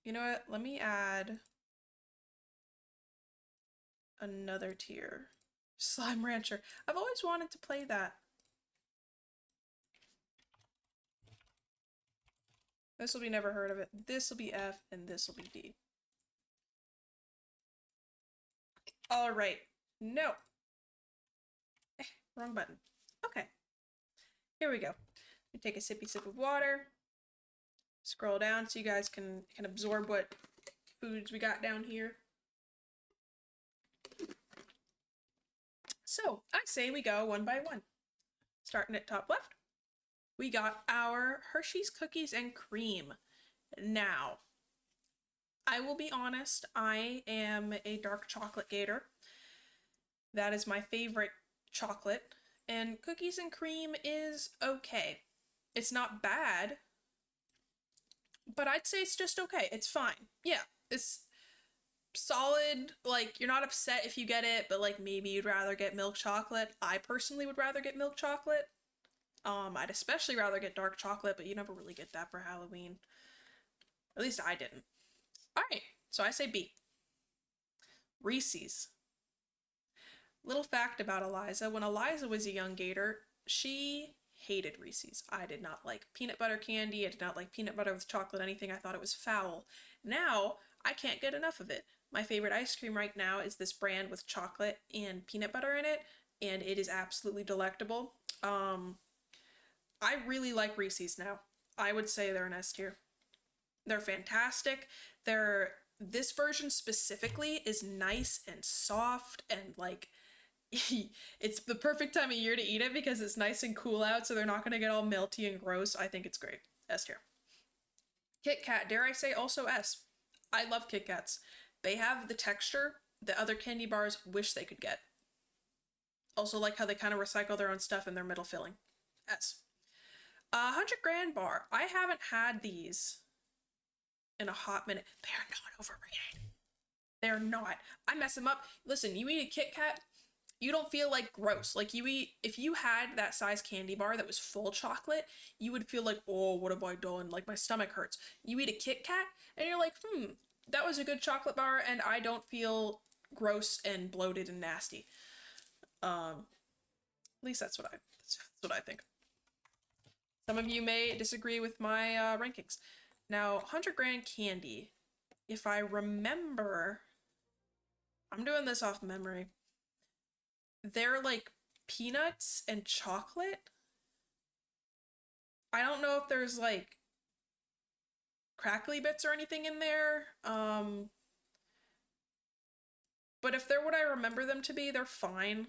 You know what? Let me add another tier. Slime Rancher. I've always wanted to play that. This will be never heard of it. This will be F and this will be D. All right. No. Wrong button. Okay. Here we go. We take a sippy sip of water. Scroll down so you guys can absorb what foods we got down here. So I say we go one by one. Starting at top left, we got our Hershey's Cookies and Cream. Now, I will be honest, I am a dark chocolate gator. That is my favorite chocolate, and Cookies and Cream is okay. It's not bad, but I'd say it's just okay. It's fine. Yeah, it's solid. Like, you're not upset if you get it, but like maybe you'd rather get milk chocolate. I personally would rather get milk chocolate. I'd especially rather get dark chocolate, but you never really get that for Halloween. At least I didn't. All right, so I say B. Reese's. Little fact about Aliza, when Aliza was a young gator, she hated Reese's. I did not like peanut butter candy. I did not like peanut butter with chocolate, anything. I thought it was foul. Now, I can't get enough of it. My favorite ice cream right now is this brand with chocolate and peanut butter in it, and it is absolutely delectable. I really like Reese's now. I would say they're an S tier. They're fantastic. This version specifically is nice and soft and like it's the perfect time of year to eat it because it's nice and cool out, so they're not gonna get all melty and gross. I think it's great. S tier. Kit Kat, dare I say also S. I love Kit Kats. They have the texture that other candy bars wish they could get. Also like how they kind of recycle their own stuff in their middle filling. S. 100 Grand bar. I haven't had these in a hot minute. They're not overrated. They're not. I mess them up. Listen, you eat a Kit Kat, you don't feel like gross. Like if you had that size candy bar that was full chocolate, you would feel like, oh, what have I done? Like my stomach hurts. You eat a Kit Kat and you're like, that was a good chocolate bar and I don't feel gross and bloated and nasty. At least that's what I think. Some of you may disagree with my rankings. Now, 100 Grand candy, if I remember, I'm doing this off memory. They're like peanuts and chocolate. I don't know if there's like crackly bits or anything in there. But if they're what I remember them to be, they're fine.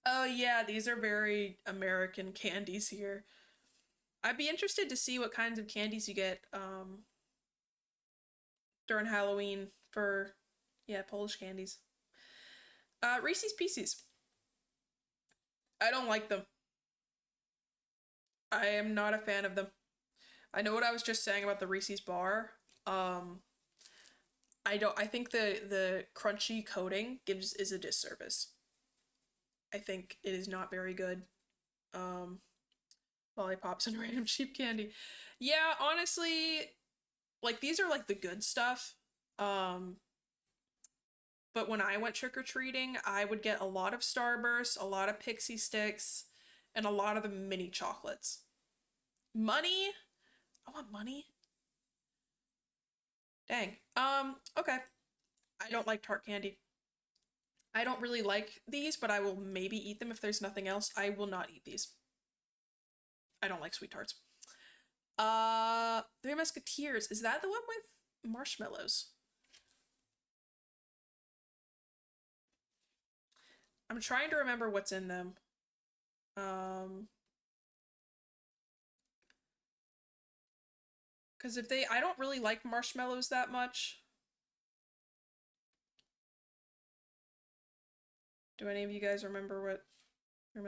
Oh yeah, these are very American candies here. I'd be interested to see what kinds of candies you get during Halloween for, yeah, Polish candies. Reese's Pieces. I don't like them. I am not a fan of them. I know what I was just saying about the Reese's bar. I think the crunchy coating is a disservice. I think it is not very good. Lollipops and random cheap candy. Yeah, honestly, like these are like the good stuff. Um, but when I went trick-or-treating, I would get a lot of Starburst, a lot of Pixie Sticks, and a lot of the mini chocolates. Money? I want money. Dang. Okay. I don't like tart candy. I don't really like these, but I will maybe eat them if there's nothing else. I will not eat these. I don't like sweet tarts. Three Musketeers. Is that the one with marshmallows? I'm trying to remember what's in them. Um, because I don't really like marshmallows that much. Do any of you guys remember what your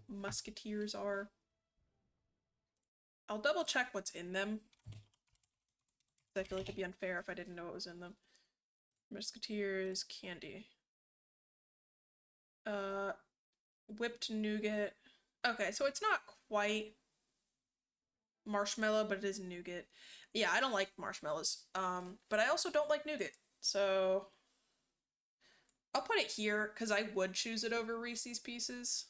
musketeers are? I'll double check what's in them. I feel like it'd be unfair if I didn't know what was in them. Musketeers candy. Uh, Whipped nougat. Okay, so it's not quite marshmallow, but it is nougat. Yeah, I don't like marshmallows. But I also don't like nougat. So I'll put it here because I would choose it over Reese's Pieces.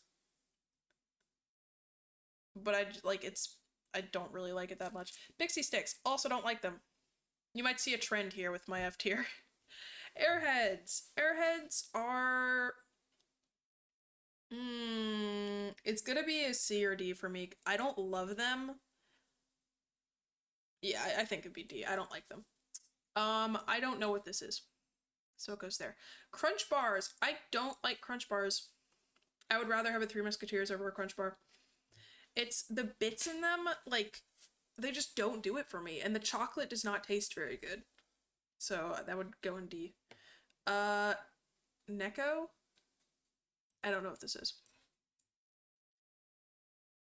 But I don't really like it that much. Pixie Sticks, also don't like them. You might see a trend here with my F tier. Airheads. Airheads are it's gonna be a C or D for me. I don't love them. Yeah, I think it'd be D. I don't like them. I don't know what this is. So it goes there. Crunch bars. I don't like crunch bars. I would rather have a Three Musketeers over a crunch bar. It's the bits in them, like, they just don't do it for me. And the chocolate does not taste very good. So that would go in D. Uh, Necco? I don't know what this is.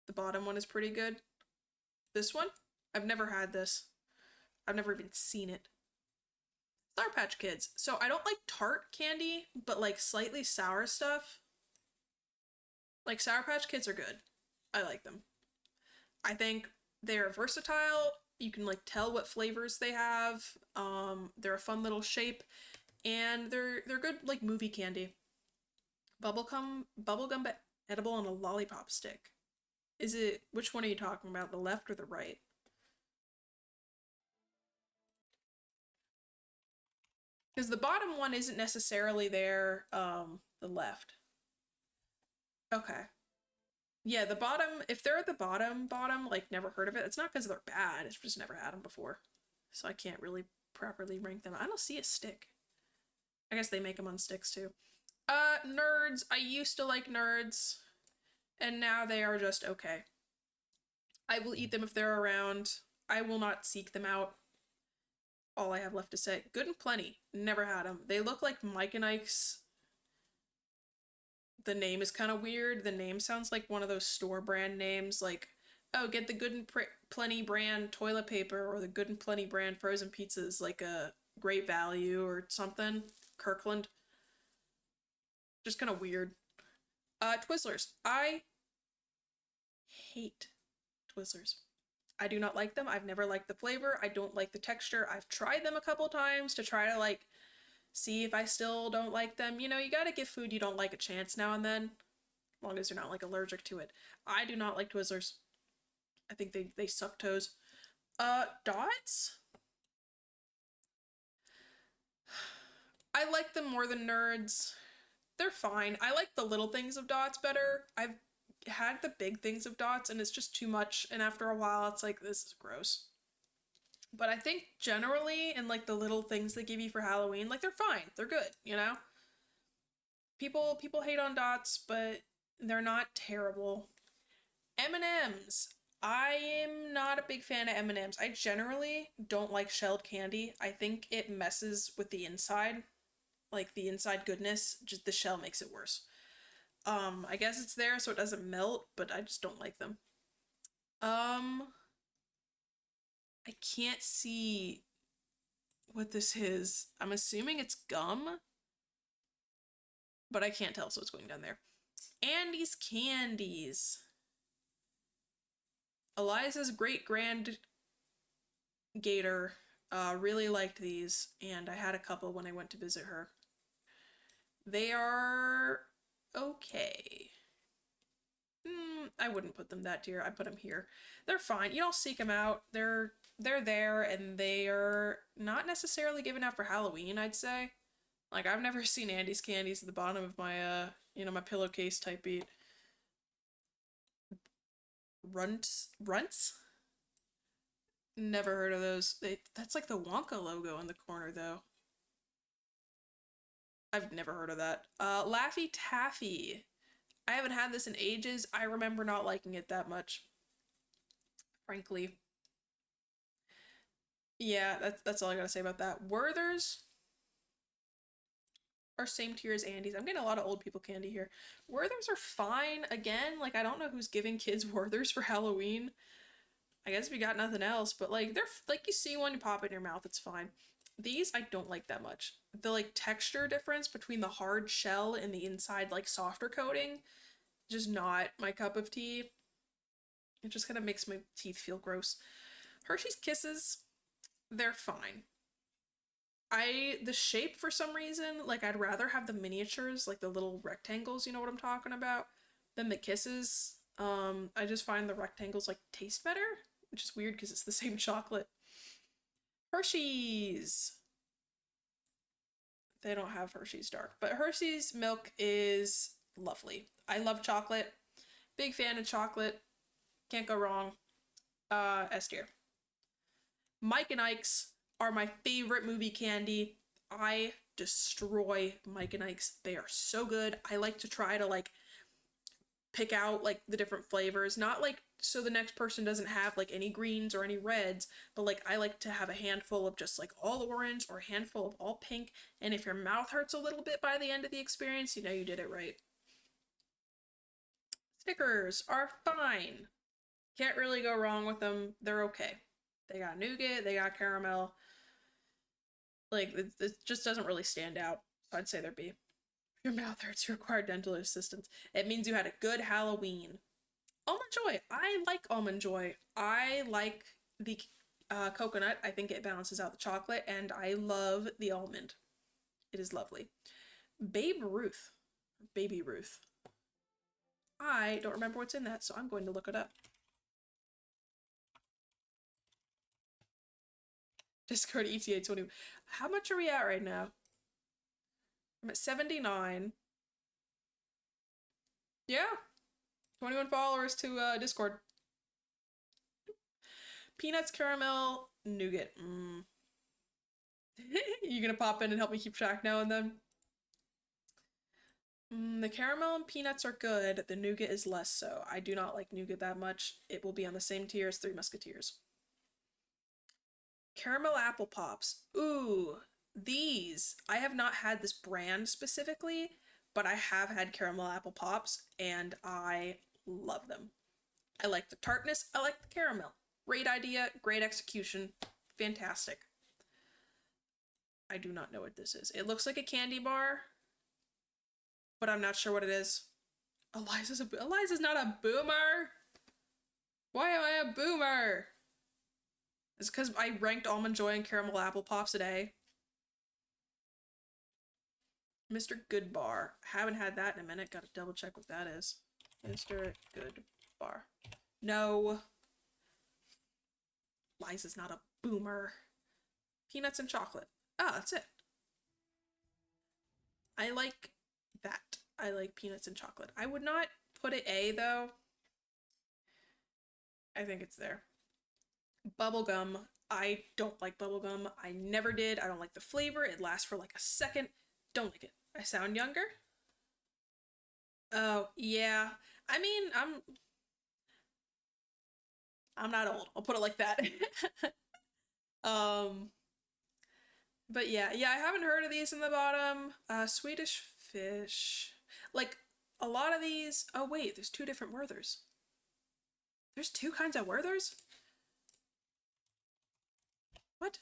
The bottom one is pretty good. This one? I've never had this. I've never even seen it. Sour Patch Kids. So I don't like tart candy, but like slightly sour stuff. Like Sour Patch Kids are good. I like them. I think they're versatile. You can like tell what flavors they have. They're a fun little shape, and they're good like movie candy. Bubblegum edible on a lollipop stick. Is it, which one are you talking about? The left or the right? Because the bottom one isn't necessarily there, the left. Okay. Yeah, the bottom, if they're at the bottom, like never heard of it, it's not because they're bad, it's just never had them before. So I can't really properly rank them. I don't see a stick. I guess they make them on sticks too. Nerds. I used to like nerds, and now they are just okay. I will eat them if they're around. I will not seek them out. All I have left to say. Good and Plenty. Never had them. They look like Mike and Ike's. The name is kind of weird. The name sounds like one of those store brand names, like, oh, get the Good and Plenty brand toilet paper or the Good and Plenty brand frozen pizzas, like a Great Value or something. Kirkland. Just kind of weird. Twizzlers. I hate Twizzlers. I do not like them. I've never liked the flavor. I don't like the texture. I've tried them a couple times to try to like see if I still don't like them. You know, you gotta give food you don't like a chance now and then, as long as you're not like allergic to it. I do not like Twizzlers. I think they suck toes. Dots? I like them more than Nerds. They're fine. I like the little things of Dots better. I've had the big things of Dots and it's just too much, and after a while it's like, this is gross. But I think generally in like the little things they give you for Halloween, like they're fine. They're good, you know? People hate on Dots, but they're not terrible. M&Ms. I am not a big fan of M&Ms. I generally don't like shelled candy. I think it messes with the inside. Like the inside goodness, just the shell makes it worse. I guess it's there so it doesn't melt, but I just don't like them. Um, I can't see what this is. I'm assuming it's gum, but I can't tell, so it's going down there. Andy's Candies. Aliza's great grand gator really liked these, and I had a couple when I went to visit her. They are okay. I wouldn't put them that tier. I put them here. They're fine. You don't seek them out. They're there, and they are not necessarily given out for Halloween, I'd say. Like, I've never seen Andy's Candies at the bottom of my, my pillowcase type beat. Runts? Never heard of those. That's like the Wonka logo in the corner, though. I've never heard of that. Laffy Taffy. I haven't had this in ages. I remember not liking it that much, frankly. Yeah, that's all I gotta say about that. Werther's are same tier as Andy's. I'm getting a lot of old people candy here. Werther's are fine. Again, like, I don't know who's giving kids Werther's for Halloween. I guess we got nothing else, but like, they're like, you see one, you pop it in your mouth, it's fine. These I don't like that much. The like texture difference between the hard shell and the inside like softer coating, just not my cup of tea. It just kind of makes my teeth feel gross. Hershey's Kisses. They're fine. The shape for some reason, like I'd rather have the miniatures, like the little rectangles, you know what I'm talking about, than the kisses. I just find the rectangles like taste better, which is weird because it's the same chocolate. Hershey's. They don't have Hershey's dark, but Hershey's milk is lovely. I love chocolate. Big fan of chocolate. Can't go wrong. S tier. Mike and Ike's are my favorite movie candy. I destroy Mike and Ike's. They are so good. I like to try to like pick out like the different flavors, not like so the next person doesn't have like any greens or any reds, but like I like to have a handful of just like all orange or a handful of all pink. And if your mouth hurts a little bit by the end of the experience, you know you did it right. Snickers are fine. Can't really go wrong with them. They're okay. They got nougat, they got caramel. Like, it just doesn't really stand out. So I'd say they're B. Your mouth hurts, you require dental assistance. It means you had a good Halloween. Almond Joy. I like Almond Joy. I like the coconut. I think it balances out the chocolate, and I love the almond. It is lovely. Babe Ruth. Baby Ruth. I don't remember what's in that, so I'm going to look it up. Discord ETA 20. How much are we at right now? I'm at 79. Yeah. 21 followers to Discord. Peanuts, caramel, nougat. You gonna pop in and help me keep track now and then? The caramel and peanuts are good. The nougat is less so. I do not like nougat that much. It will be on the same tier as Three Musketeers. Caramel apple pops. Ooh, these. I have not had this brand specifically, but I have had caramel apple pops and I love them. I like the tartness. I like the caramel. Great idea, great execution. Fantastic. I do not know what this is. It looks like a candy bar, but I'm not sure what it is. Aliza's not a boomer. Why am I a boomer? It's because I ranked Almond Joy and Caramel Apple Pops today. Mr. Good Bar. Haven't had that in a minute. Gotta double check what that is. Mr. Good Bar. No. Liza's not a boomer. Peanuts and chocolate. Ah, that's it. I like that. I like peanuts and chocolate. I would not put it A though. I think it's there. Bubblegum. I don't like bubblegum. I never did. I don't like the flavor. It lasts for like a second. Don't like it. I sound younger? Oh, yeah. I mean, I'm not old. I'll put it like that. um but yeah, I haven't heard of these in the bottom. Swedish fish. Like a lot of these. Oh wait, there's two different Werthers. There's two kinds of Werthers? What?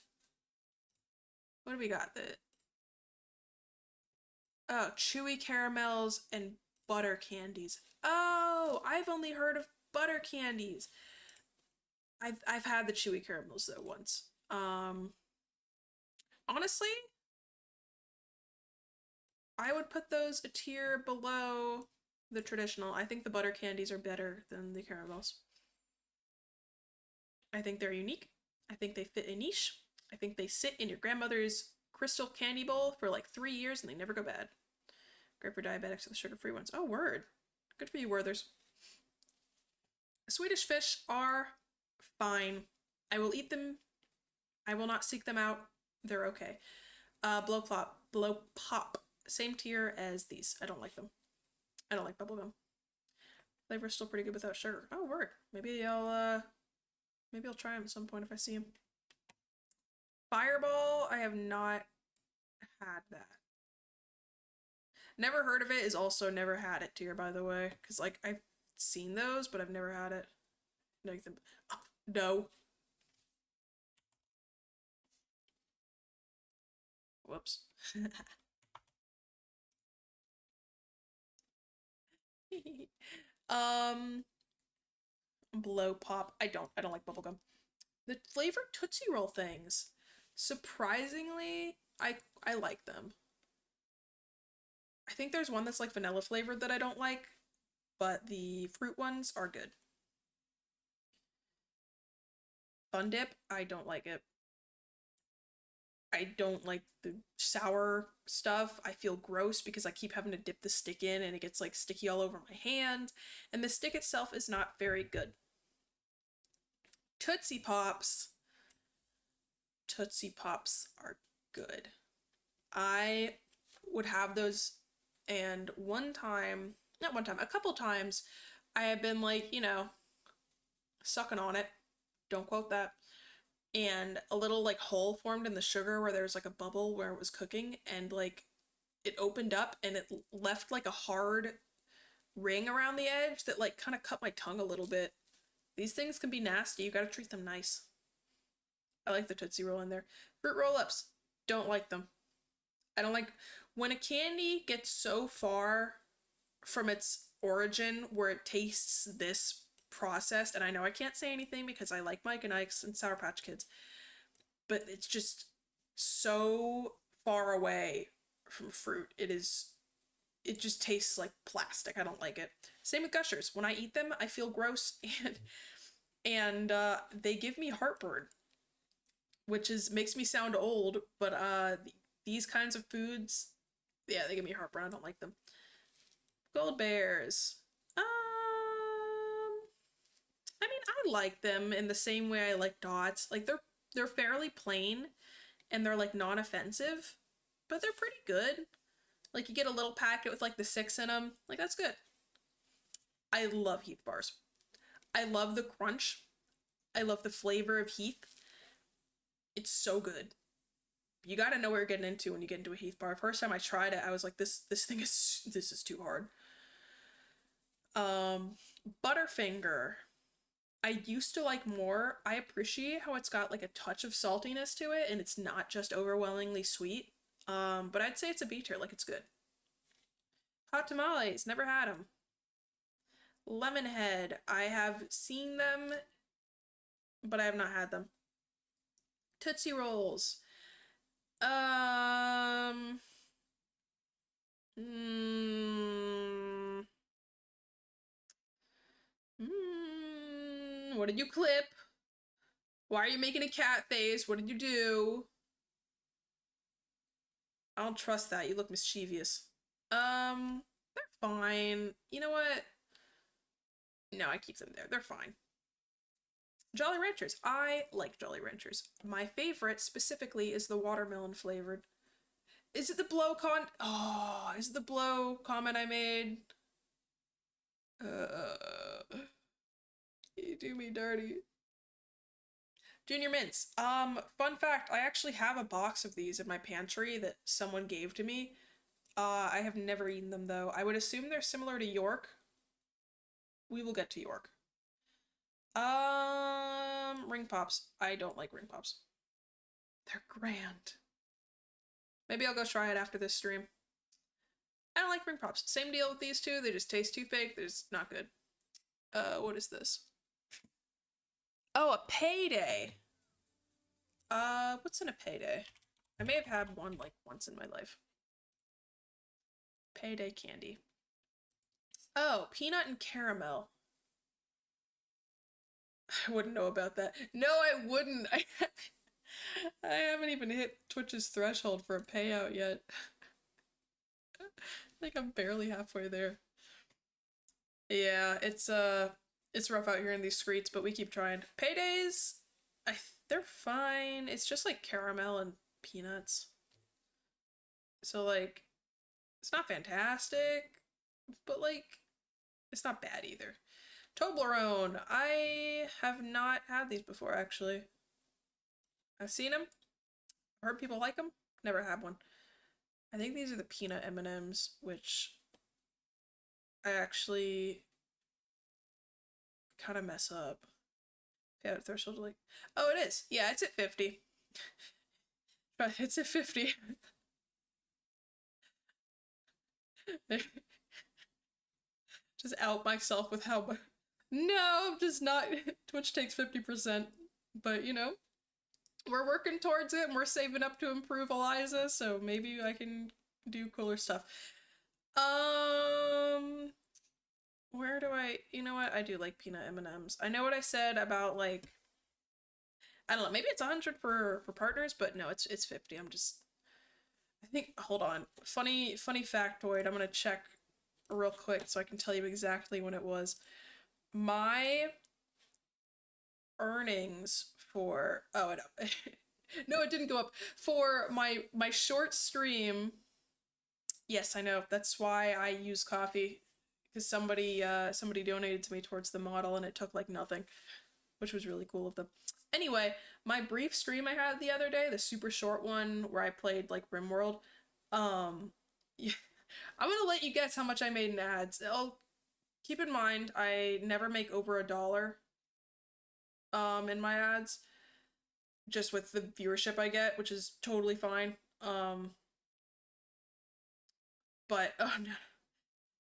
What do we got? The Oh, chewy caramels and butter candies. Oh, I've only heard of butter candies. I've had the chewy caramels though once. Honestly, I would put those a tier below the traditional. I think the butter candies are better than the caramels. I think they're unique. I think they fit a niche. I think they sit in your grandmother's crystal candy bowl for like 3 years and they never go bad. Great for diabetics with the sugar-free ones. Oh, word. Good for you, Werthers. Swedish fish are fine. I will eat them. I will not seek them out. They're okay. Blow pop. Same tier as these. I don't like them. I don't like bubblegum. Flavor's still pretty good without sugar. Oh, word. Maybe I'll try them at some point if I see them. Fireball, I have not had that. Never heard of it is also never had it tier, by the way. Because, like, I've seen those, but I've never had it. Oh, no. Whoops. um, Blow pop. I don't like bubblegum. The flavored Tootsie Roll things. Surprisingly, I like them. I think there's one that's like vanilla flavored that I don't like, but the fruit ones are good. Fun dip, I don't like it. I don't like the sour stuff. I feel gross because I keep having to dip the stick in and it gets like sticky all over my hand. And the stick itself is not very good. Tootsie Pops. Tootsie Pops are good. I would have those, and one time, not one time, a couple times, I have been like, sucking on it. Don't quote that. And a little like hole formed in the sugar where there was like a bubble where it was cooking, and like it opened up and it left like a hard ring around the edge that like kind of cut my tongue a little bit. These things can be nasty. You gotta treat them nice. I like the Tootsie Roll in there. Fruit roll ups, don't like them. I don't like when a candy gets so far from its origin where it tastes this processed, and I know I can't say anything because I like Mike and Ike's and Sour Patch Kids, but it's just so far away from fruit. It just tastes like plastic. I don't like it. Same with Gushers. When I eat them, I feel gross and they give me heartburn, which is makes me sound old, but these kinds of foods, yeah, they give me heartburn. I don't like them. Gold bears. I mean, I like them in the same way I like dots. Like they're fairly plain and they're like non-offensive, but they're pretty good. Like you get a little packet with like the 6 in them. Like that's good. I love Heath bars. I love the crunch. I love the flavor of Heath. It's so good. You got to know what you're getting into when you get into a Heath bar. First time I tried it, I was like, this thing is too hard. Butterfinger. I used to like more. I appreciate how it's got like a touch of saltiness to it and it's not just overwhelmingly sweet. But I'd say it's a B tier, like it's good. Hot tamales, never had them. Lemonhead, I have seen them, but I have not had them. Tootsie Rolls. Um, mm, what did you clip? Why are you making a cat face? What did you do? I don't trust that. You look mischievous. They're fine. You know what? No, I keep them there. They're fine. Jolly Ranchers. I like Jolly Ranchers. My favorite specifically is the watermelon flavored. Is it the blow Oh, is it the blow comment I made? You do me dirty. Junior Mints. Fun fact, I actually have a box of these in my pantry that someone gave to me. I have never eaten them though. I would assume they're similar to York. We will get to York. Ring Pops. I don't like Ring Pops. They're grand. Maybe I'll go try it after this stream. I don't like Ring Pops. Same deal with these two. They just taste too fake. They're just not good. What is this? Oh, a Payday. What's in a Payday? I may have had one like once in my life. Payday candy. Oh, peanut and caramel. I wouldn't know about that. No, I wouldn't. I haven't even hit Twitch's threshold for a payout yet. I think I'm barely halfway there. Yeah, it's rough out here in these streets, but we keep trying. Paydays, they're fine. It's just like caramel and peanuts. So like it's not fantastic, but like it's not bad either. Toblerone. I have not had these before actually. I've seen them. Heard people like them. Never had one. I think these are the peanut M&Ms, which I actually kind of mess up. Yeah, threshold like. Oh, it is. Yeah, it's at 50. It's at 50. Just out myself with how much. No, I'm just not. Twitch takes 50%, but you know. we're working towards it and we're saving up to improve Aliza, so maybe I can do cooler stuff. Um where do I, you know what? I do like peanut M&Ms. I know what I said about like, I don't know, maybe it's 100 for partners, but no, it's 50. I'm just, I think, hold on. Funny factoid. I'm going to check real quick so I can tell you exactly when it was. My earnings for, oh no. No, it didn't go up for my short stream. Yes, I know. That's why I use coffee, because somebody donated to me towards the model and it took like nothing, which was really cool of them. Anyway, my brief stream I had the other day, the super short one where I played like RimWorld, yeah, I'm gonna let you guess how much I made in ads. I'll keep in mind I never make over $1 in my ads, just with the viewership I get, which is totally fine. But oh no,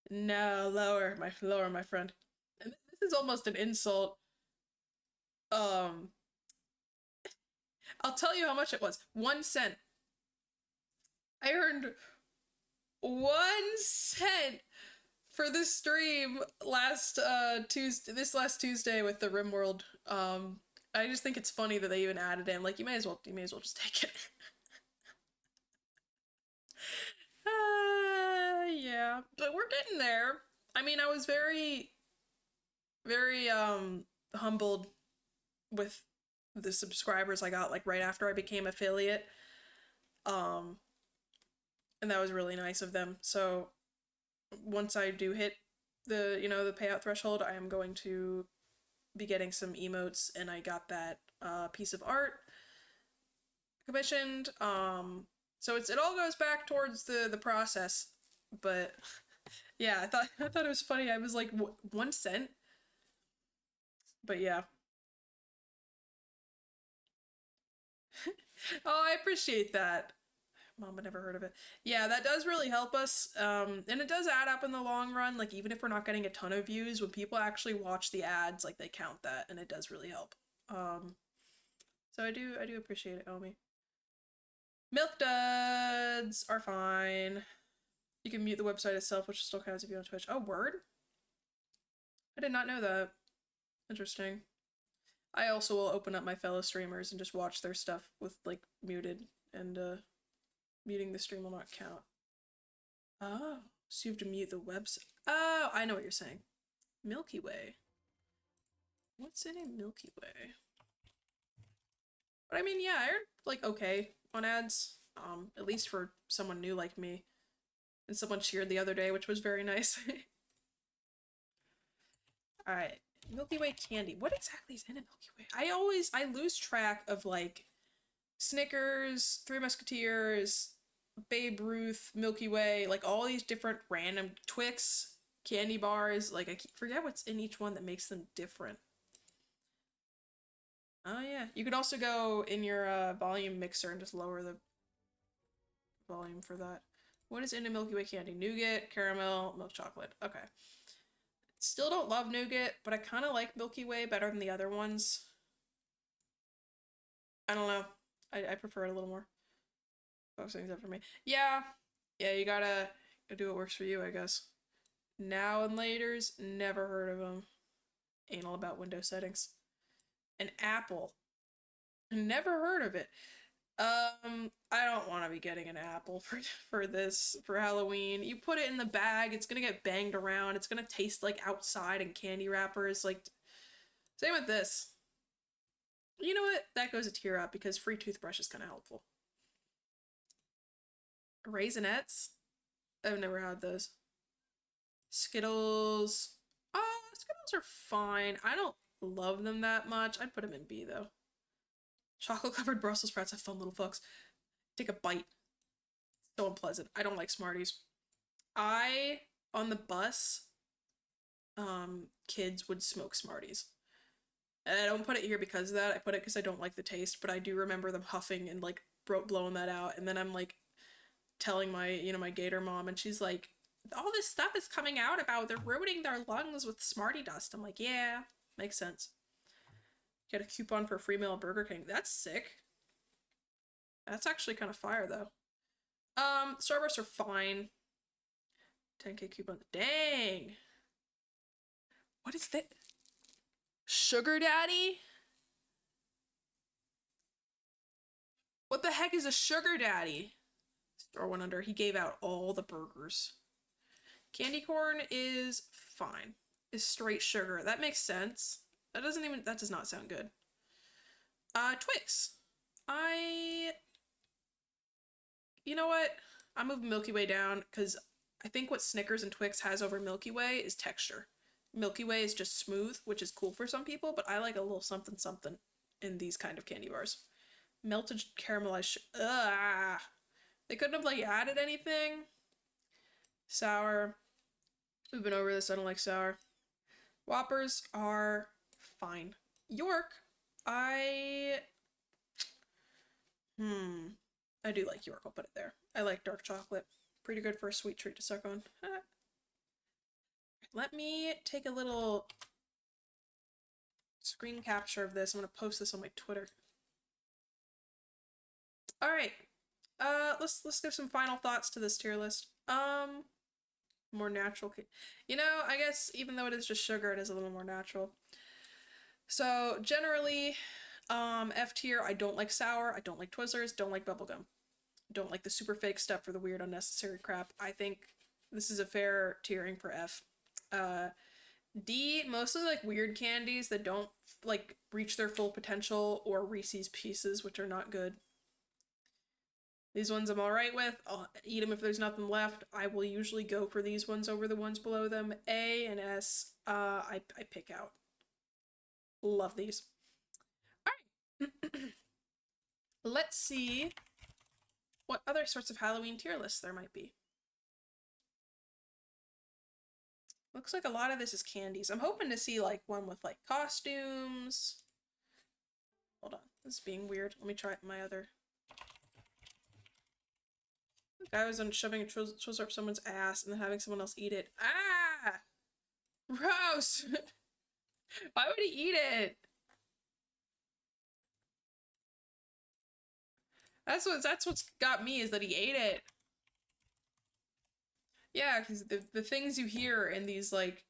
no, lower my friend. And this is almost an insult. Um, I'll tell you how much it was. 1 cent. I earned 1 cent for this stream last Tuesday, this last Tuesday with the RimWorld. I just think it's funny that they even added in. Like, you may as well just take it. Yeah, but we're getting there. I mean, I was very humbled with the subscribers I got like right after I became affiliate. Um, and that was really nice of them. So once I do hit the payout threshold, I am going to be getting some emotes, and I got that piece of art commissioned. So it all goes back towards the process, but yeah, I thought it was funny. I was like 1 cent, but yeah. Oh, I appreciate that. Mama never heard of it. Yeah, that does really help us. And it does add up in the long run. Like, even if we're not getting a ton of views, when people actually watch the ads, like, they count that, and it does really help. So I do appreciate it, Omi. Milk duds are fine. You can mute the website itself, which still counts if you're on Twitch. Oh, word? I did not know that. Interesting. I also will open up my fellow streamers and just watch their stuff with, like, muted, and muting the stream will not count. Oh, so you have to mute the website. Oh, I know what you're saying. Milky Way. What's in a Milky Way? But I mean, yeah, I earned like okay on ads. At least for someone new like me. And someone cheered the other day, which was very nice. Alright. Milky Way candy. What exactly is in a Milky Way? I lose track of like Snickers, Three Musketeers, Babe Ruth, Milky Way, like all these different random Twix candy bars. Like, I forget what's in each one that makes them different. Oh yeah, you could also go in your volume mixer and just lower the volume for that. What is in a Milky Way candy? Nougat, caramel, milk chocolate. Okay. Still don't love nougat, but I kind of like Milky Way better than the other ones. I don't know. I prefer it a little more. Most things up for me. Yeah. Yeah, you gotta do what works for you, I guess. Now and Laters, never heard of them. Anal about window settings. An apple. Never heard of it. I don't want to be getting an apple for this for Halloween. You put it in the bag, it's gonna get banged around. It's gonna taste like outside and candy wrappers. Like, same with this. You know what? That goes a tier up because free toothbrush is kind of helpful. Raisinets. I've never had those. Skittles. Oh, Skittles are fine. I don't love them that much. I'd put them in B though. Chocolate covered Brussels sprouts have fun little fucks. Take a bite. So unpleasant. I don't like Smarties. I on the bus, kids would smoke Smarties. And I don't put it here because of that. I put it because I don't like the taste, but I do remember them huffing and like blowing that out. And then I'm like telling my gator mom, and she's like, all this stuff is coming out about they're ruining their lungs with Smartie dust. I'm like, yeah, makes sense. Get a coupon for a free meal at Burger King. That's sick. That's actually kind of fire though. Starbursts are fine. 10k coupons. Dang. What is that? Sugar Daddy? What the heck is a sugar daddy? Throw one under. He gave out all the burgers. Candy corn is fine. Is straight sugar. That makes sense. That does not sound good. Twix. You know what? I moved Milky Way down because I think what Snickers and Twix has over Milky Way is texture. Milky Way is just smooth, which is cool for some people, but I like a little something something in these kind of candy bars. Melted caramelized ugh. They couldn't have like added anything. Sour. We've been over this. I don't like sour. Whoppers are fine. York. I do like York. I'll put it there. I like dark chocolate. Pretty good for a sweet treat to suck on. Let me take a little screen capture of this. I'm gonna post this on my Twitter. All right. Let's give some final thoughts to this tier list. More natural. You know, I guess even though it is just sugar, it is a little more natural. So generally, F tier. I don't like sour. I don't like Twizzlers. Don't like bubblegum. Don't like the super fake stuff for the weird unnecessary crap. I think this is a fair tiering for F. D, mostly like weird candies that don't like reach their full potential, or Reese's Pieces, which are not good. These ones I'm alright with. I'll eat them if there's nothing left. I will usually go for these ones over the ones below them. A and S, I pick out. Love these. Alright. Let's see what other sorts of Halloween tier lists there might be. Looks like a lot of this is candies. I'm hoping to see like one with like costumes. Hold on, this is being weird. Let me try my other. The guy was on shoving a Twizzler up someone's ass and then having someone else eat it. Ah! Gross! Why would he eat it? That's what's got me, is that he ate it. Yeah, because the things you hear in these like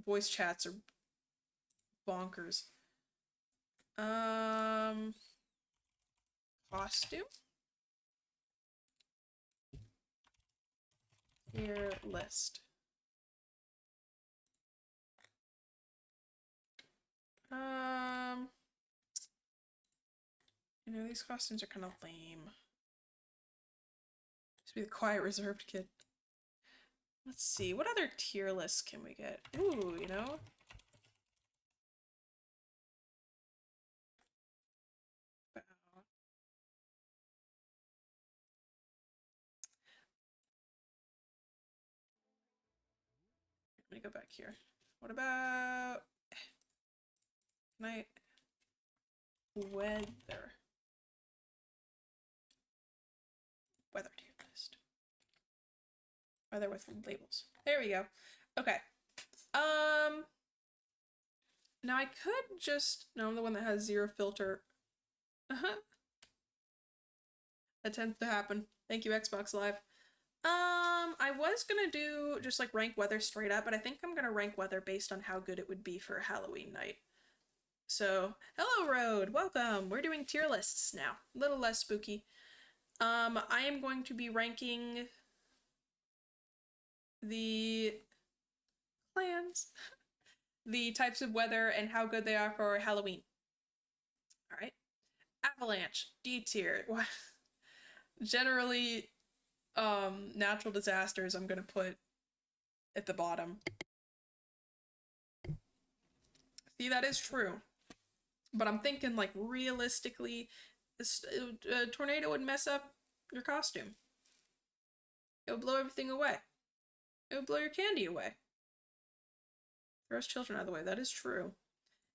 voice chats are bonkers. Costume? Tier list. You know, these costumes are kind of lame. Just be the quiet, reserved kid. Let's see, what other tier lists can we get? Ooh, you know? Let me go back here. What about... Can I... Weather. Weather tier list. Weather with labels. There we go. Okay. Now I could just... No, I'm the one that has zero filter. That tends to happen. Thank you, Xbox Live. I was gonna do just like rank weather straight up, but I think I'm gonna rank weather based on how good it would be for a Halloween night. So, hello Road, welcome. We're doing tier lists now. A little less spooky. I am going to be ranking the clans, the types of weather, and how good they are for Halloween. Alright. Avalanche, D tier. Generally, natural disasters I'm gonna put at the bottom. See, that is true. But I'm thinking, like, realistically, a tornado would mess up your costume. It would blow everything away. It would blow your candy away. Throws children out of the way. That is true.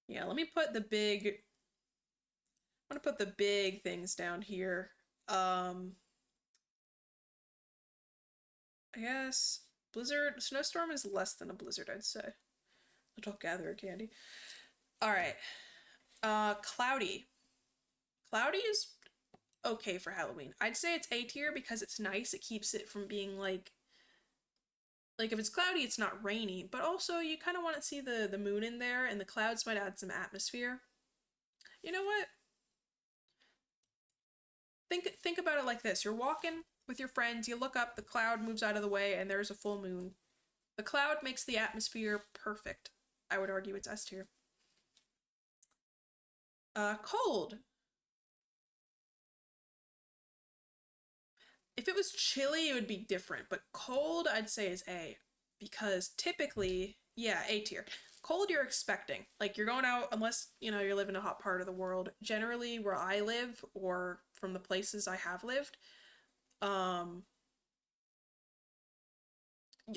Yeah, let me put the big... I'm gonna put the big things down here. I guess blizzard, snowstorm is less than a blizzard, I'd say. Little gatherer candy. All right. Cloudy. Cloudy is okay for Halloween. I'd say it's A tier because it's nice. It keeps it from being like if it's cloudy, it's not rainy, but also you kind of want to see the moon in there, and the clouds might add some atmosphere. You know what? Think about it like this. You're walking with your friends, you look up, the cloud moves out of the way, and there's a full moon. The cloud makes the atmosphere perfect. I would argue it's S tier. Cold. If it was chilly, it would be different, but cold, I'd say is A. Because typically, yeah, A tier. Cold, you're expecting. Like, you're going out, unless, you're living in a hot part of the world. Generally, where I live, or from the places I have lived, um,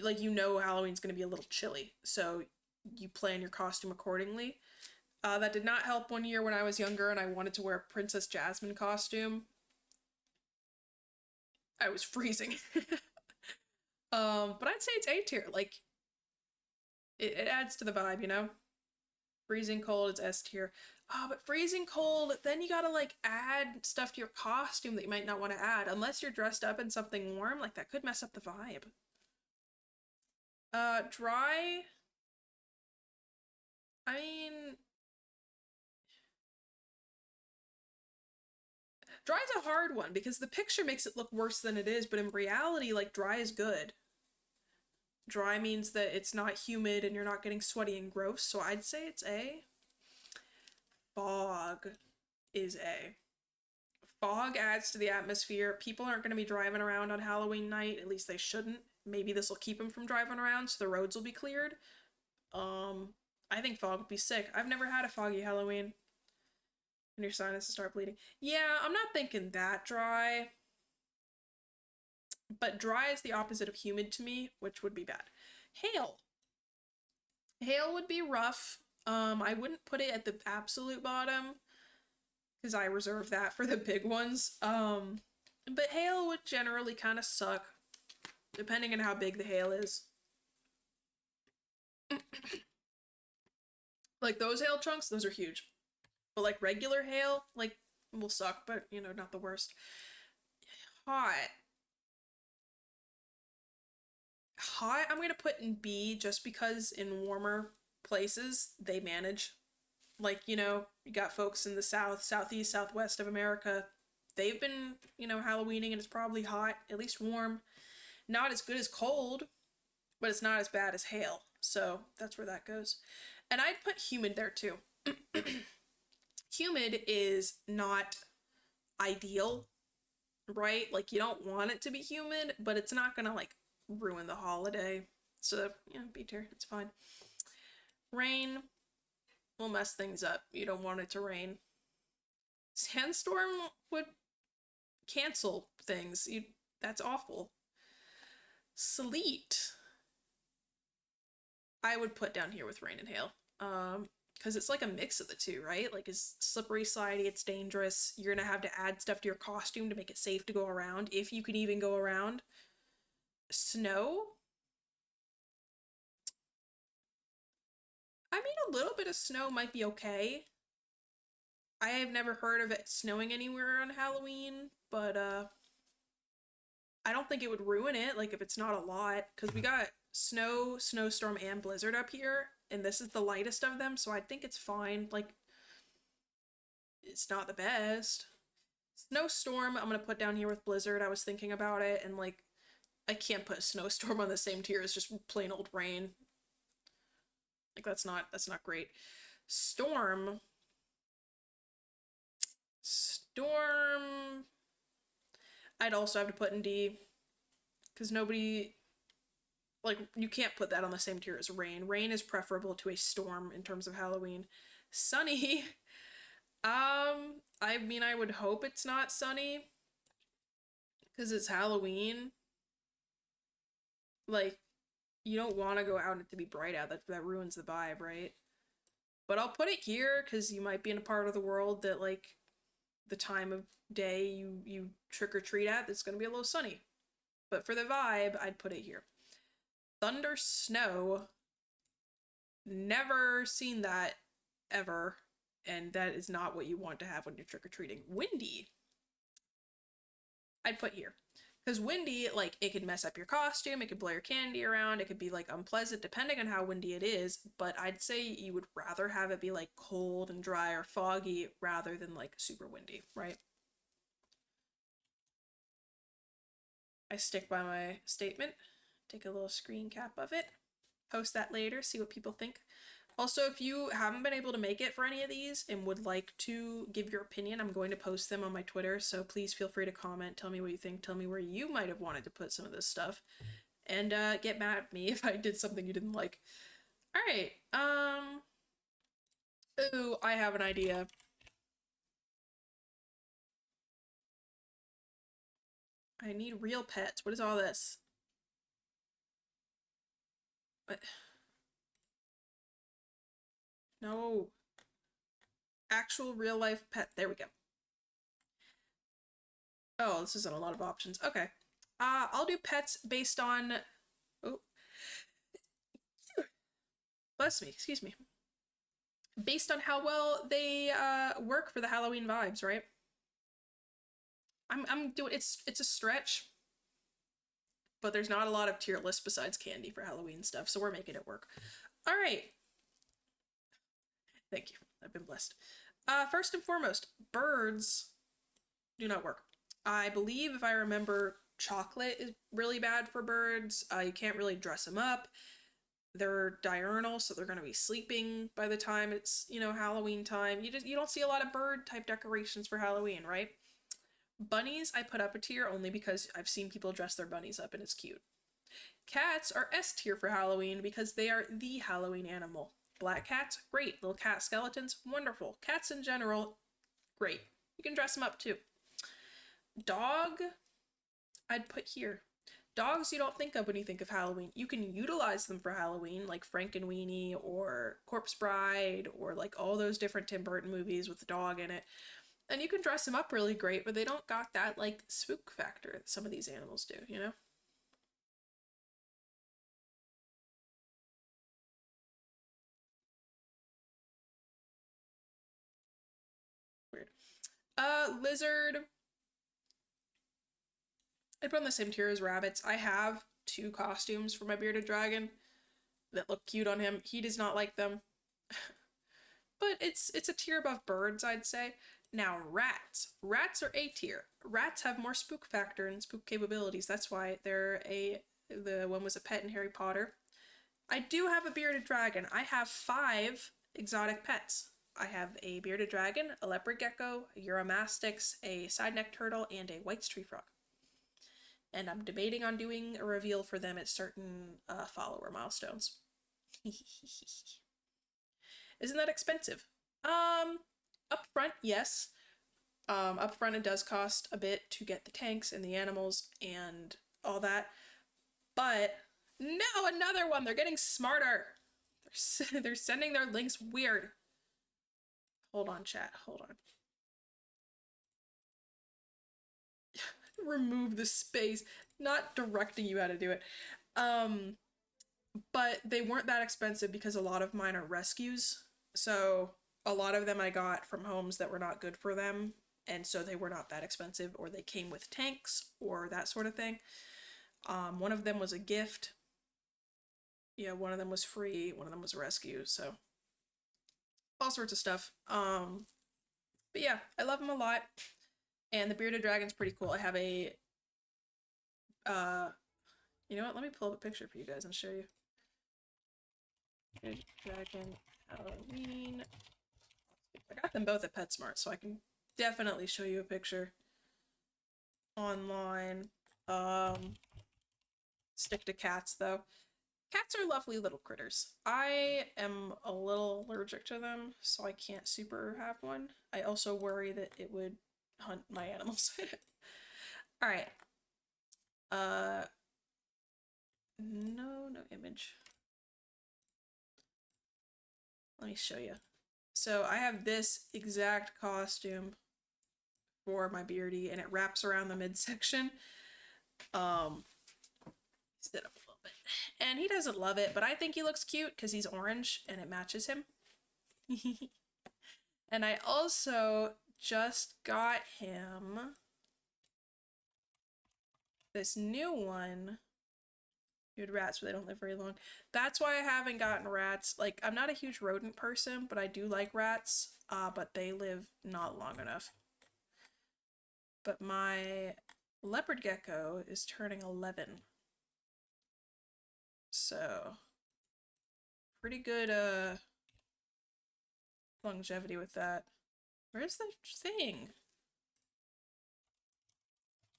like, Halloween's gonna be a little chilly. So, you plan your costume accordingly. That did not help one year when I was younger and I wanted to wear a Princess Jasmine costume. I was freezing. But I'd say it's A tier. Like, it adds to the vibe. Freezing cold, it's S tier. But freezing cold, then you gotta like add stuff to your costume that you might not want to add. Unless you're dressed up in something warm, like that could mess up the vibe. Dry. I mean, dry's a hard one because the picture makes it look worse than it is, but in reality, like dry is good. Dry means that it's not humid and you're not getting sweaty and gross, so I'd say it's A. Fog is A. Fog adds to the atmosphere. People aren't going to be driving around on Halloween night, at least they shouldn't. Maybe this will keep them from driving around so the roads will be cleared. Um, I think fog would be sick. I've never had a foggy Halloween. And your sinuses start bleeding. Yeah, I'm not thinking that dry. But dry is the opposite of humid to me, which would be bad. Hail. Hail would be rough. I wouldn't put it at the absolute bottom because I reserve that for the big ones. But hail would generally kind of suck depending on how big the hail is. Like those hail chunks, those are huge. But like regular hail, like will suck, but not the worst. Hot. Hot, I'm gonna put in B just because in warmer places they manage. Like, you got folks in the south, southeast, southwest of America. They've been, Halloweening and it's probably hot, at least warm. Not as good as cold, but it's not as bad as hail. So that's where that goes. And I'd put humid there too. Humid is not ideal, right? Like you don't want it to be humid, but it's not gonna like ruin the holiday. So B tier, it's fine. Rain will mess things up. You don't want it to rain. Sandstorm would cancel things. That's awful. Sleet, I would put down here with rain and hail. Because it's like a mix of the two, right? Like it's slippery, slidey, it's dangerous. You're gonna have to add stuff to your costume to make it safe to go around, if you can even go around. Snow, I mean, a little bit of snow might be okay. I have never heard of it snowing anywhere on Halloween, but I don't think it would ruin it, like if it's not a lot, because we got snow, snowstorm, and blizzard up here, and this is the lightest of them, so I think it's fine. Like, it's not the best. Snowstorm, I'm gonna put down here with blizzard. I was thinking about it, and like, I can't put snowstorm on the same tier as just plain old rain. Like, that's not great. Storm. Storm. I'd also have to put in D. Because nobody. Like, you can't put that on the same tier as rain. Rain is preferable to a storm in terms of Halloween. Sunny. I mean, I would hope it's not sunny. Because it's Halloween. Like, you don't want to go out and it to be bright out. That ruins the vibe, right? But I'll put it here because you might be in a part of the world that, like, the time of day you trick or treat at, it's gonna be a little sunny. But for the vibe, I'd put it here. Thunder, snow. Never seen that ever, and that is not what you want to have when you're trick or treating. Windy. I'd put here. Because windy, like, it could mess up your costume, it could blow your candy around, it could be, like, unpleasant depending on how windy it is, but I'd say you would rather have it be, like, cold and dry or foggy rather than, like, super windy, right? I stick by my statement, take a little screen cap of it, post that later, see what people think. Also, if you haven't been able to make it for any of these and would like to give your opinion, I'm going to post them on my Twitter, so please feel free to comment, tell me what you think, tell me where you might have wanted to put some of this stuff, and get mad at me if I did something you didn't like. Alright, ooh, I have an idea. I need real pets. What is all this? What? No. Actual real life pet. There we go. Oh, this isn't a lot of options. Okay. I'll do pets based on. Oh, bless me. Excuse me. Based on how well they work for the Halloween vibes, right? I'm doing it's a stretch, but there's not a lot of tier lists besides candy for Halloween stuff, so we're making it work. All right. Thank you. I've been blessed. First and foremost, birds do not work. I believe, if I remember, chocolate is really bad for birds. You can't really dress them up. They're diurnal, so they're going to be sleeping by the time it's, Halloween time. You don't see a lot of bird type decorations for Halloween, right? Bunnies I put up a tier only because I've seen people dress their bunnies up and it's cute. Cats are S tier for Halloween because they are the Halloween animal. Black cats, great. Little cat skeletons, wonderful. Cats in general, great. You can dress them up too. Dog, I'd put here. Dogs you don't think of when you think of Halloween. You can utilize them for Halloween, like Frankenweenie or Corpse Bride, or like all those different Tim Burton movies with the dog in it. And you can dress them up really great, but they don't got that like spook factor that some of these animals do, you know? Weird. Lizard. I put on the same tier as rabbits. I have two costumes for my bearded dragon that look cute on him. He does not like them. But it's a tier above birds, I'd say. Now rats. Rats are A tier. Rats have more spook factor and spook capabilities. That's why the one was a pet in Harry Potter. I do have a bearded dragon. I have 5 exotic pets. I have a bearded dragon, a leopard gecko, a Eurymastix, a side-necked turtle, and a white tree frog. And I'm debating on doing a reveal for them at certain follower milestones. Isn't that expensive? Up front, yes. Up front, it does cost a bit to get the tanks and the animals and all that. But no, another one. They're getting smarter. They're sending their links weird. Hold on, chat. Hold on. Remove the space. Not directing you how to do it. But they weren't that expensive because a lot of mine are rescues. So a lot of them I got from homes that were not good for them. And so they were not that expensive, or they came with tanks or that sort of thing. One of them was a gift. Yeah, one of them was free, one of them was a rescue, so all sorts of stuff. But yeah, I love them a lot. And the bearded dragon's pretty cool. I have a you know what, let me pull up a picture for you guys and show you. Bearded dragon Halloween. I got them both at PetSmart, so I can definitely show you a picture online. Stick to cats though. Cats are lovely little critters. I am a little allergic to them, so I can't super have one. I also worry that it would hunt my animals. Alright. No image. Let me show you. So I have this exact costume for my beardy, and it wraps around the midsection. Sit up a little bit. And he doesn't love it, but I think he looks cute because he's orange and it matches him. And I also just got him This new one, you had rats, but they don't live very long. That's why I haven't gotten rats. Like, I'm not a huge rodent person, but I do like rats, but they live not long enough. But my leopard gecko is turning 11. So, pretty good, longevity with that. Where's the thing?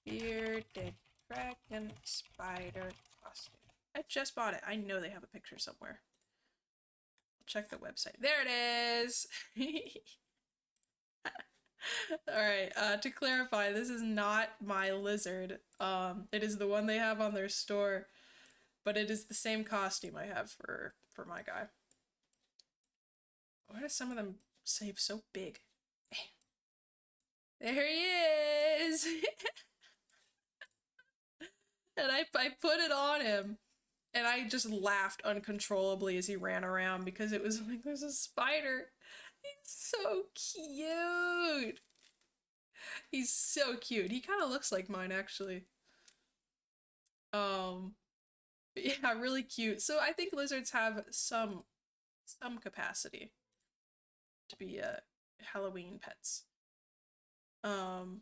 Bearded dragon spider costume. I just bought it. I know they have a picture somewhere. Check the website. There it is! Alright, to clarify, this is not my lizard. It is the one they have on their store, but it is the same costume I have for my guy. Why do some of them say so big? There he is! And I put it on him, and I just laughed uncontrollably as he ran around because it was like, there's a spider. He's so cute. He's so cute. He kind of looks like mine, actually. Um, yeah, really cute. So I think lizards have some capacity to be Halloween pets. Um,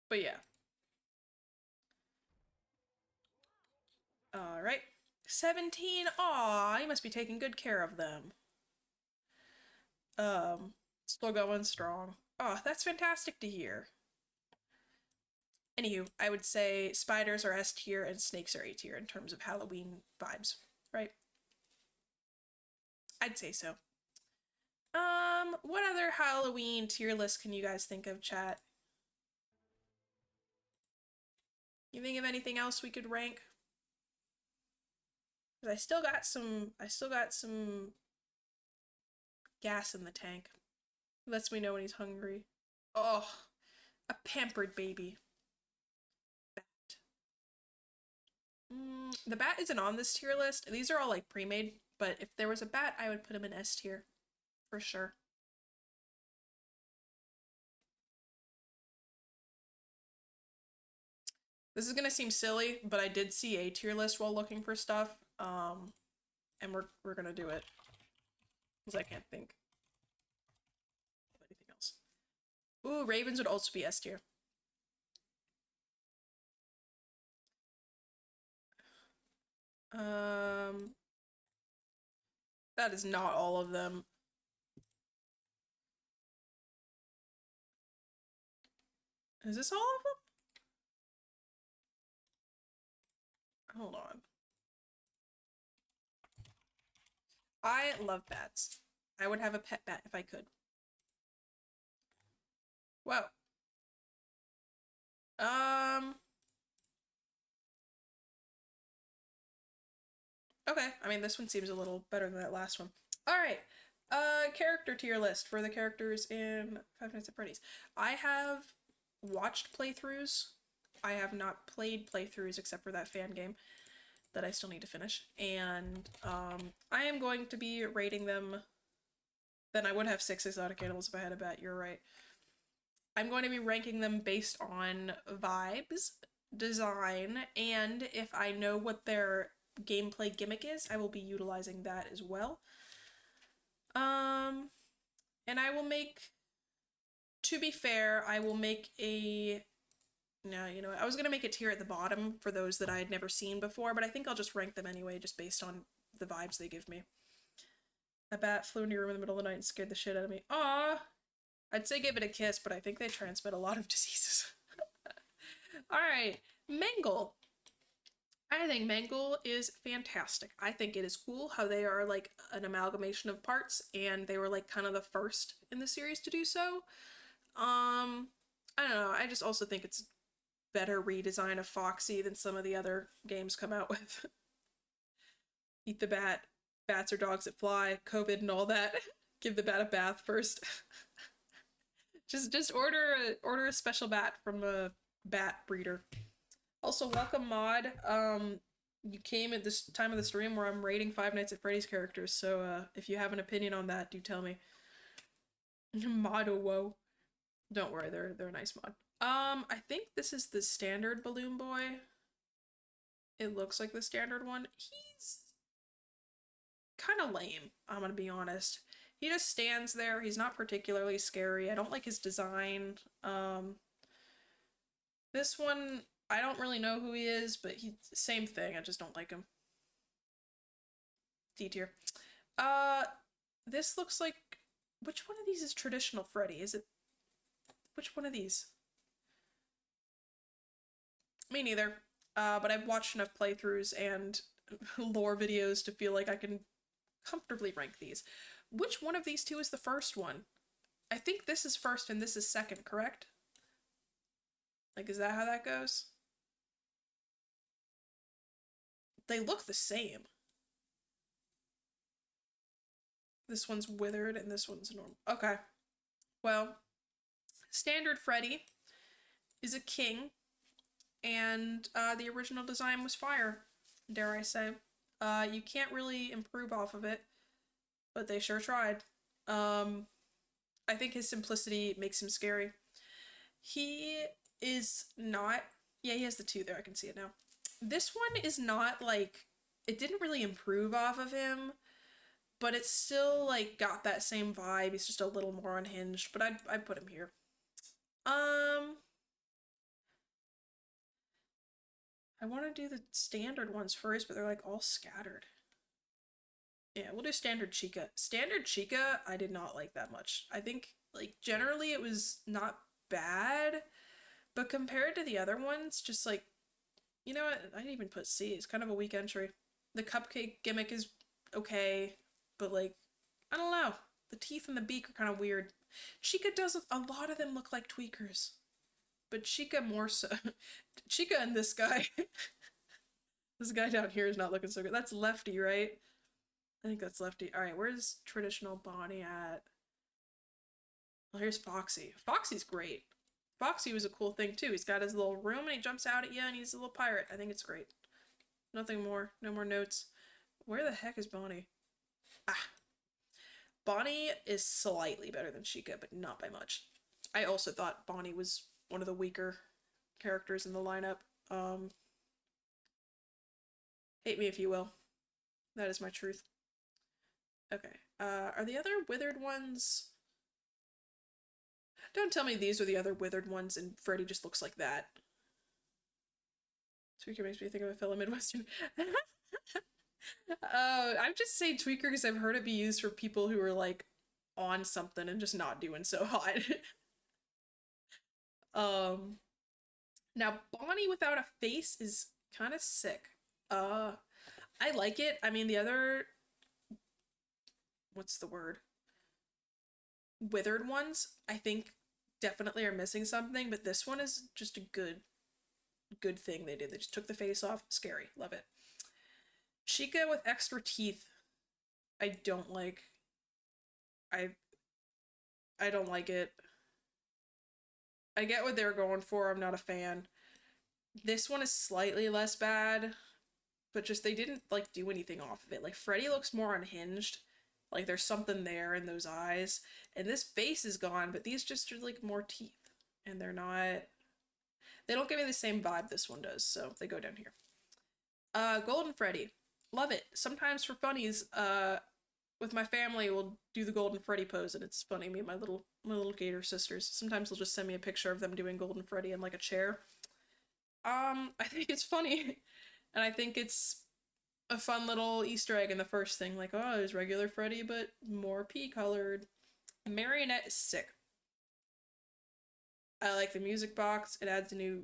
but yeah. All right. 17. Aw, you must be taking good care of them. Still going strong. Oh, that's fantastic to hear. Anywho, I would say spiders are S tier and snakes are A tier in terms of Halloween vibes, right? I'd say so. What other Halloween tier list can you guys think of, chat? You think of anything else we could rank? I still got some gas in the tank. Lets me know when he's hungry. Oh, a pampered baby. Bat. The bat isn't on this tier list. These are all like pre-made, but if there was a bat, I would put him in S tier for sure. This is gonna seem silly, but I did see a tier list while looking for stuff. And we're gonna do it because I can't think of anything else. Ooh, ravens would also be S tier. Um, that is not all of them. Is this all of them? Hold on. I love bats. I would have a pet bat if I could. Whoa. Okay. I mean, this one seems a little better than that last one. All right. Character tier list for the characters in Five Nights at Freddy's. I have watched playthroughs. I have not played playthroughs except for that fan game that I still need to finish. And I am going to be rating them. Then I would have 6 exotic animals if I had a bet. You're right. I'm going to be ranking them based on vibes, design, and if I know what their gameplay gimmick is, I will be utilizing that as well. And I will make, to be fair, I will make a, no, you know what, I was gonna make a tier at the bottom for those that I had never seen before, but I think I'll just rank them anyway, just based on the vibes they give me. A bat flew into your room in the middle of the night and scared the shit out of me. Aww! I'd say give it a kiss, but I think they transmit a lot of diseases. Alright, Mangle. I think Mangle is fantastic. I think it is cool how they are like an amalgamation of parts, and they were like kind of the first in the series to do so. I don't know, I just also think it's better redesign of Foxy than some of the other games come out with. Eat the bat, bats are dogs that fly, COVID and all that. Give the bat a bath first. just order a special bat from a bat breeder. Also, welcome mod. You came at this time of the stream where I'm rating Five Nights at Freddy's characters, so if you have an opinion on that, do tell me. Modo. Don't worry, they're a nice mod. I think this is the standard Balloon Boy. It looks like the standard one. He's kind of lame, I'm gonna be honest. He just stands there. He's not particularly scary. I don't like his design. This one, I don't really know who he is, but he same thing. I just don't like him. D tier. Uh, this looks like which one of these is traditional Freddy? Is it which one of these? Me neither. But I've watched enough playthroughs and lore videos to feel like I can comfortably rank these. Which one of these two is the first one? I think this is first and this is second, correct? Like, is that how that goes? They look the same. This one's withered and this one's normal. Okay. Well, standard Freddy is a king, and the original design was fire, dare I say. You can't really improve off of it, but they sure tried. I think his simplicity makes him scary. He is not. Yeah, he has the two there. I can see it now. This one is not like. It didn't really improve off of him, but it's still like got that same vibe. He's just a little more unhinged, but I'd put him here. Um, I want to do the standard ones first, but they're like all scattered. Yeah, we'll do standard Chica. Standard Chica, I did not like that much. I think like generally it was not bad, but compared to the other ones, just like you know what, I didn't even put C. It's kind of a weak entry. The cupcake gimmick is okay, but like I don't know. The teeth and the beak are kind of weird. Chica does a lot of them look like tweakers, but Chica more so. Chica and this guy. This guy down here is not looking so good. That's Lefty, right? I think that's Lefty. All right, where's traditional Bonnie at? Well, here's Foxy. Foxy's great. Foxy was a cool thing too. He's got his little room and he jumps out at you and he's a little pirate. I think it's great. Nothing more. No more notes. Where the heck is Bonnie? Ah. Bonnie is slightly better than Chica, but not by much. I also thought Bonnie was one of the weaker characters in the lineup. Um, Hate me if you will. That is my truth. Okay. Are the other withered ones? Don't tell me these are the other withered ones and Freddy just looks like that. Tweaker makes me think of a fellow Midwestern. I'm just saying tweaker because I've heard it be used for people who are like on something and just not doing so hot. um, Now Bonnie without a face is kind of sick. Uh, I like it. I mean, the other, what's the word? Withered ones, I think definitely are missing something, but this one is just a good thing they did. They just took the face off. Scary. Love it. Chica with extra teeth. I don't like. I I don't like it. I get what they're going for. I'm not a fan. This one is slightly less bad, but just they didn't like do anything off of it. Like Freddy looks more unhinged. Like there's something there in those eyes. And this face is gone, but these just are like more teeth. And they're not they don't give me the same vibe this one does, so they go down here. Golden Freddy. Love it. Sometimes for funnies, with my family we'll do the Golden Freddy pose and it's funny. Me and my little gator sisters. Sometimes they'll just send me a picture of them doing Golden Freddy in like a chair. I think it's funny. And I think it's a fun little Easter egg in the first thing, like, oh, there's regular Freddy, but more pea colored. Marionette is sick. I like the music box. It adds a new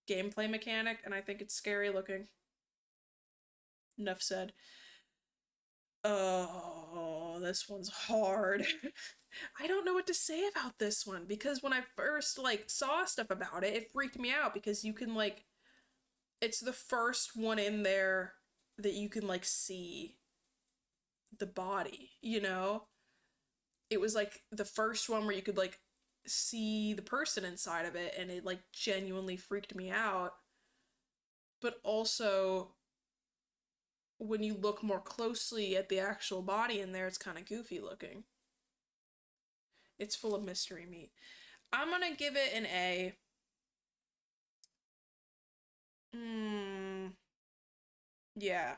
gameplay mechanic, and I think it's scary looking. Enough said. Oh, this one's hard. I don't know what to say about this one because when I first like saw stuff about it, it freaked me out because you can like it's the first one in there that you can like see the body, you know? It was like the first one where you could like see the person inside of it and it like genuinely freaked me out. But also when you look more closely at the actual body in there, it's kind of goofy looking. It's full of mystery meat. I'm gonna give it an A. Hmm. Yeah,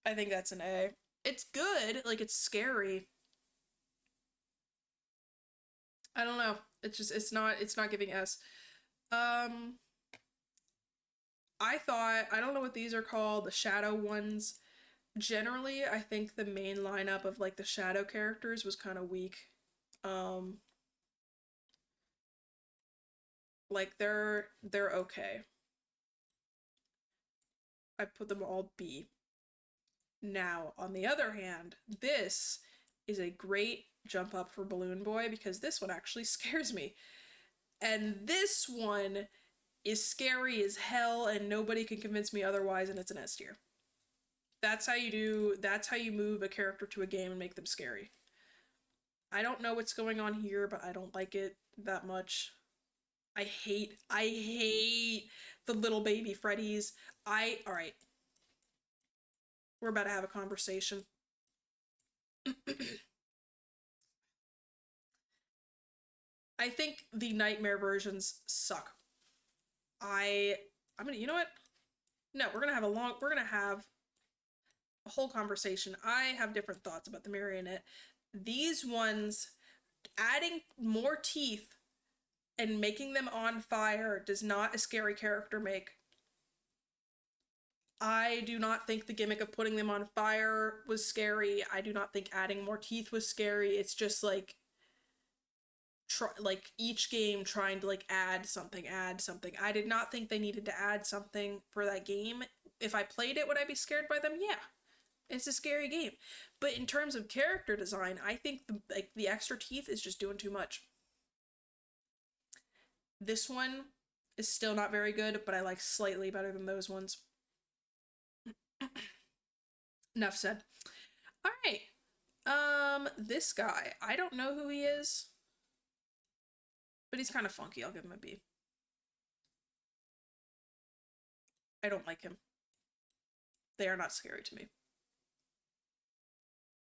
I think that's an A. It's good, like it's scary. I don't know. It's not giving S. Um I thought, I don't know what these are called, the shadow ones. Generally, I think the main lineup of like the shadow characters was kind of weak. Um like they're okay. I put them all B. Now, on the other hand, this is a great jump up for Balloon Boy because this one actually scares me. And this one is scary as hell and nobody can convince me otherwise, and it's an S tier. That's how you move a character to a game and make them scary. I don't know what's going on here, but I don't like it that much. I hate the little baby Freddies. All right, we're about to have a conversation. I think the nightmare versions suck. I I'm gonna, you know what? No, we're gonna have a whole conversation. I have different thoughts about the marionette. These ones, adding more teeth and making them on fire does not a scary character make. I do not think the gimmick of putting them on fire was scary. I do not think adding more teeth was scary. It's just like like each game trying to like add something. I did not think they needed to add something for that game. If I played it, would I be scared by them? Yeah. It's a scary game. But in terms of character design, I think the extra teeth is just doing too much. This one is still not very good, but I like slightly better than those ones. Enough said. All right. This guy, I don't know who he is, but he's kind of funky. I'll give him a B. I don't like him. They are not scary to me.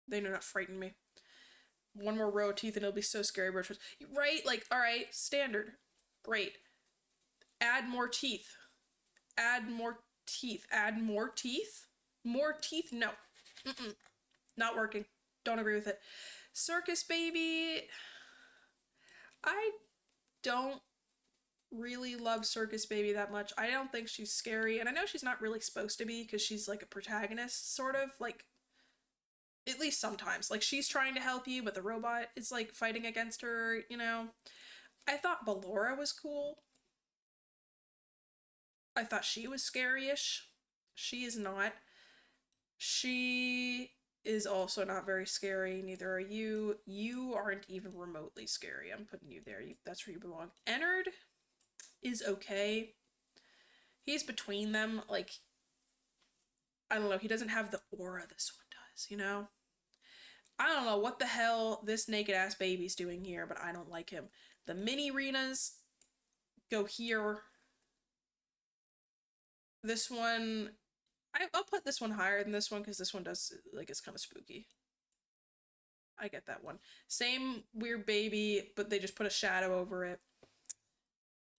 They do not frighten me. One more row of teeth and it'll be so scary. Right? Like, all right, standard. Great. Add more teeth. Add more teeth. Add more teeth? More teeth? No. Mm-mm. Not working. Don't agree with it. Circus Baby. I don't really love Circus Baby that much. I don't think she's scary, and I know she's not really supposed to be because she's like a protagonist, sort of. Like, at least sometimes. Like, she's trying to help you, but the robot is like fighting against her, you know? I thought Ballora was cool. I thought she was scary-ish. She is not. She is also not very scary. Neither are you. You aren't even remotely scary. I'm putting you there. That's where you belong. Ennard is okay. He's between them. Like, I don't know. He doesn't have the aura this one does, you know? I don't know what the hell this naked ass baby's doing here, but I don't like him. The mini Renas go here. This one, I'll put this one higher than this one because this one does, like, it's kind of spooky. I get that one. Same weird baby, but they just put a shadow over it.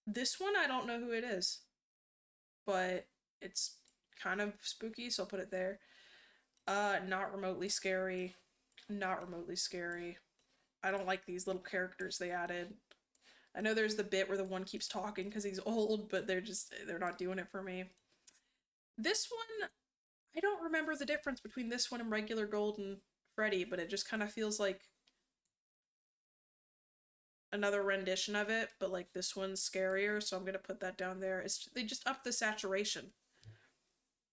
This one, I don't know who it is, but it's kind of spooky, so I'll put it there. Not remotely scary. Not remotely scary. I don't like these little characters they added. I know there's the bit where the one keeps talking because he's old, but they're not doing it for me. This one, I don't remember the difference between this one and regular Golden Freddy, but it just kind of feels like another rendition of it, but like this one's scarier, so I'm gonna put that down there. They just upped the saturation.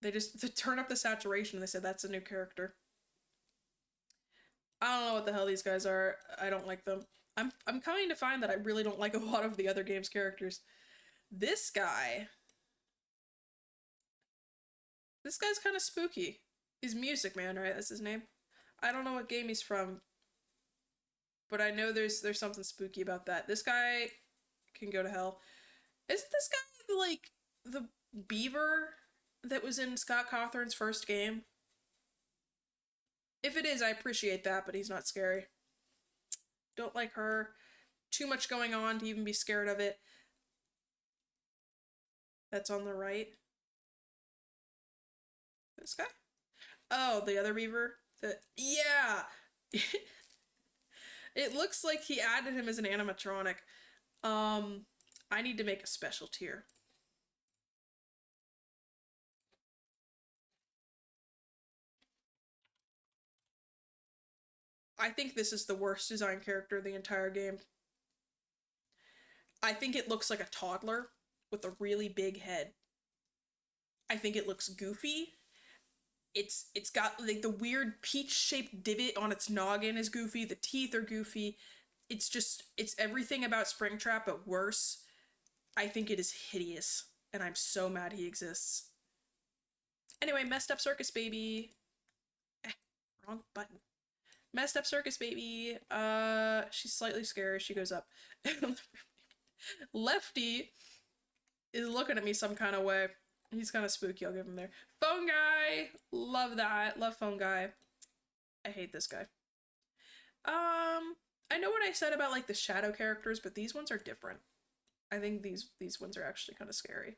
They turn up the saturation and they said that's a new character. I don't know what the hell these guys are. I don't like them. I'm coming to find that I really don't like a lot of the other game's characters. This guy. This guy's kind of spooky. He's Music Man, right? That's his name. I don't know what game he's from, but I know there's something spooky about that. This guy can go to hell. Isn't this guy like the beaver that was in Scott Cawthorn's first game? If it is, I appreciate that, but he's not scary. Don't like her. Too much going on to even be scared of it. That's on the right. This guy? Oh, the other beaver? Yeah! It looks like he added him as an animatronic. I need to make a special tier. I think this is the worst design character of the entire game. I think it looks like a toddler with a really big head. I think it looks goofy. It's got like the weird peach-shaped divot on its noggin is goofy. The teeth are goofy. It's everything about Springtrap but worse. I think it is hideous, and I'm so mad he exists. Anyway, messed up circus baby. Wrong button. Messed up circus baby. She's slightly scared. She goes up. Lefty is looking at me some kind of way. He's kind of spooky. I'll give him there. Phone guy. Love that. Love phone guy. I hate this guy. I know what I said about like the shadow characters, but these ones are different. I think these ones are actually kind of scary.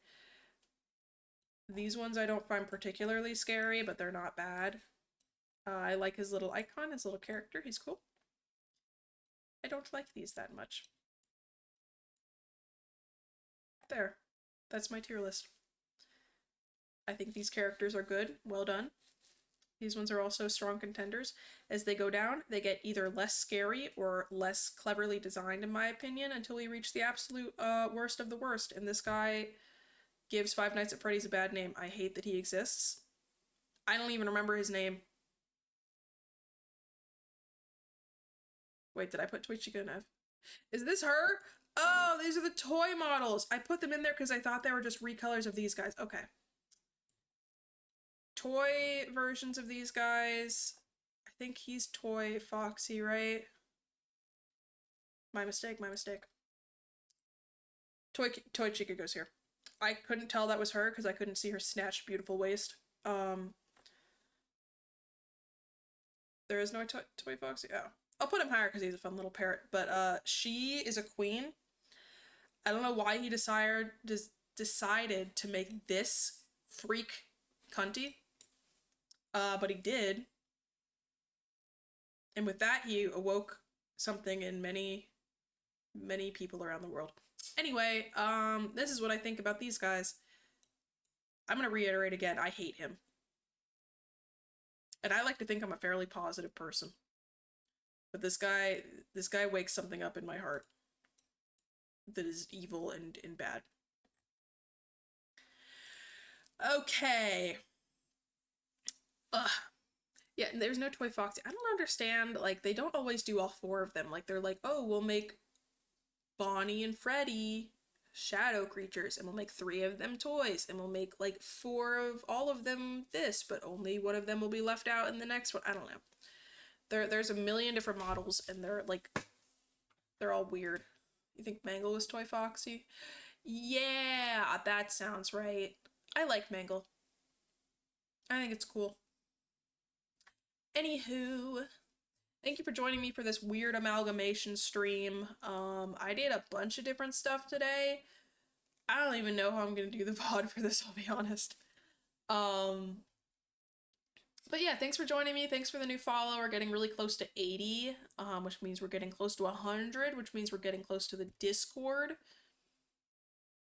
These ones I don't find particularly scary, but they're not bad. I like his little icon, his little character. He's cool. I don't like these that much. There. That's my tier list. I think these characters are good. Well done. These ones are also strong contenders. As they go down, they get either less scary or less cleverly designed, in my opinion, until we reach the absolute worst of the worst. And this guy gives Five Nights at Freddy's a bad name. I hate that he exists. I don't even remember his name. Wait, did I put Toy Chica in F? Is this her? Oh, these are the toy models. I put them in there because I thought they were just recolors of these guys. Okay. Toy versions of these guys. I think he's Toy Foxy, right? My mistake, my mistake. Toy Chica goes here. I couldn't tell that was her because I couldn't see her snatched beautiful waist. There is no Toy Foxy. Oh. I'll put him higher because he's a fun little parrot. But she is a queen. I don't know why he decided to make this freak cunty. But he did. And with that, he awoke something in many, many people around the world. Anyway, this is what I think about these guys. I'm gonna reiterate again, I hate him. And I like to think I'm a fairly positive person. But this guy wakes something up in my heart that is evil and bad. Okay. Ugh. Yeah, and there's no Toy Foxy. I don't understand, like, they don't always do all four of them. Like, they're like, oh, we'll make Bonnie and Freddy shadow creatures, and we'll make 3 of them toys, and we'll make, like, 4 of all of them this, but only one of them will be left out in the next one. I don't know. There's a million different models, and they're all weird. You think Mangle was Toy Foxy? Yeah, that sounds right. I like Mangle. I think it's cool. Anywho, thank you for joining me for this weird amalgamation stream. I did a bunch of different stuff today. I don't even know how I'm gonna do the VOD for this, I'll be honest. But yeah, thanks for joining me. Thanks for the new follow. We're getting really close to 80, which means we're getting close to 100, which means we're getting close to the Discord,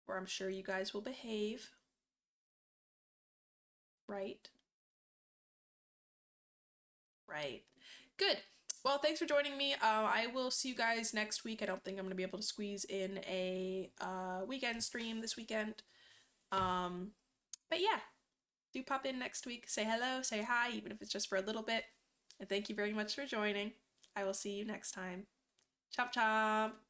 where I'm sure you guys will behave. Right? Right. Good. Well, thanks for joining me. I will see you guys next week. I don't think I'm going to be able to squeeze in a weekend stream this weekend. But yeah, do pop in next week. Say hello, say hi, even if it's just for a little bit. And thank you very much for joining. I will see you next time. Chop chop!